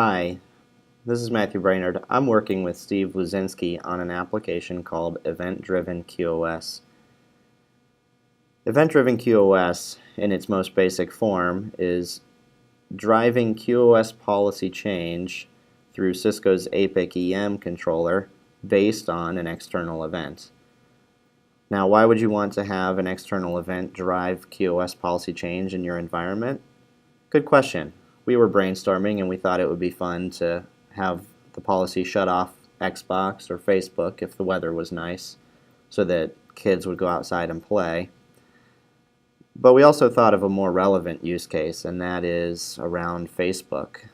Hi, this is Matthew Brainerd. I'm working with Steve Luzinski on an application called Event Driven QOS. Event Driven QOS, in its most basic form, is driving QoS policy change through Cisco's APIC EM controller based on an external event. Now, why would you want to have an external event drive QoS policy change in your environment? Good question. We were brainstorming and we thought it would be fun to have the policy shut off Xbox or Facebook if the weather was nice so that kids would go outside and play. But we also thought of a more relevant use case, and that is around Facebook.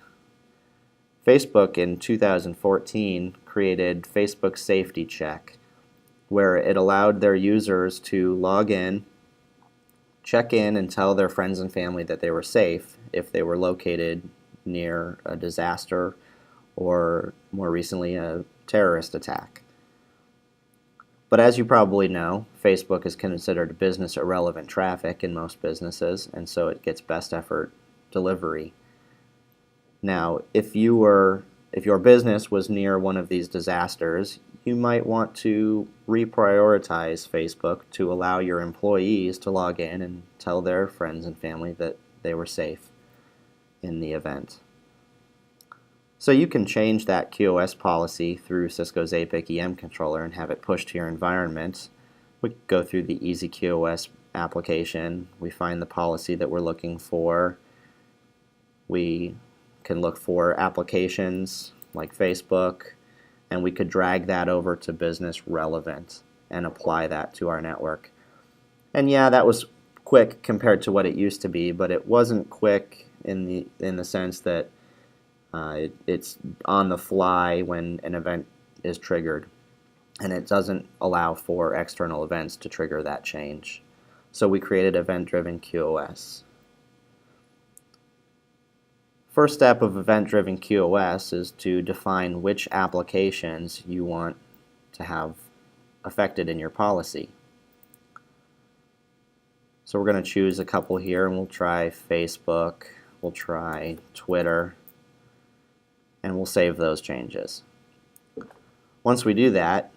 Facebook in 2014 created Facebook Safety Check, where it allowed their users to log in, check in, and tell their friends and family that they were safe if they were located near a disaster or, more recently, a terrorist attack. But as you probably know, Facebook is considered business irrelevant traffic in most businesses, and so it gets best effort delivery. Now, if your business was near one of these disasters, you might want to reprioritize Facebook to allow your employees to log in and tell their friends and family that they were safe in the event. So you can change that QoS policy through Cisco's APIC EM controller and have it pushed to your environment. We go through the Easy QoS application. We find the policy that we're looking for. We can look for applications like Facebook, and we could drag that over to business relevant and apply that to our network. And yeah, that was quick compared to what it used to be, but it wasn't quick in the sense that it's on the fly when an event is triggered, and it doesn't allow for external events to trigger that change. So we created Event Driven QoS. First step of Event Driven QoS is to define which applications you want to have affected in your policy. So we're going to choose a couple here, and we'll try Facebook, we'll try Twitter, and we'll save those changes. Once we do that,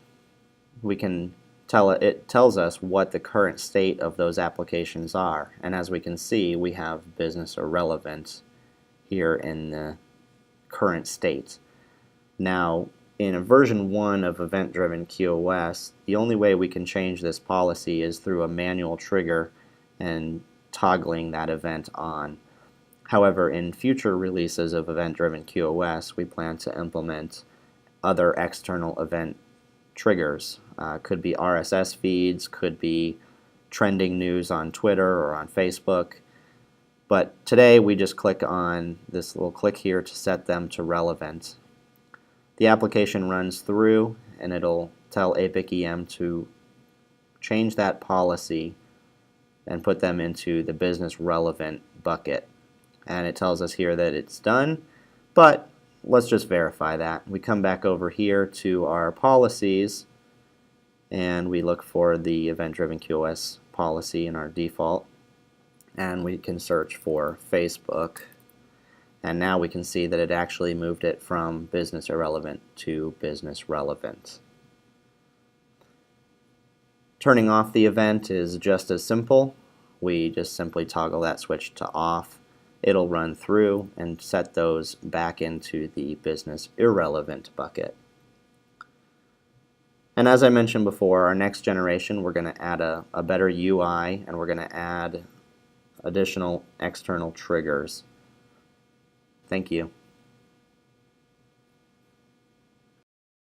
we can it tells us what the current state of those applications are, and as we can see, we have business irrelevant here in the current state. Now, in a version 1 of Event Driven QoS, the only way we can change this policy is through a manual trigger and toggling that event on. However, in future releases of Event Driven QoS, we plan to implement other external event triggers. Could be RSS feeds, could be trending news on Twitter or on Facebook. But today we just click on this little click here to set them to relevant. The application runs through and it'll tell APIC EM to change that policy and put them into the business relevant bucket. And it tells us here that it's done, but let's just verify that. We come back over here to our policies and we look for the Event Driven QoS policy in our default, and we can search for Facebook, and now we can see that it actually moved it from business irrelevant to business relevant. Turning off the event is just as simple. We just simply toggle that switch to off. It'll run through and set those back into the business irrelevant bucket. And as I mentioned before, our next generation, we're going to add a better UI, and we're going to add additional external triggers. Thank you.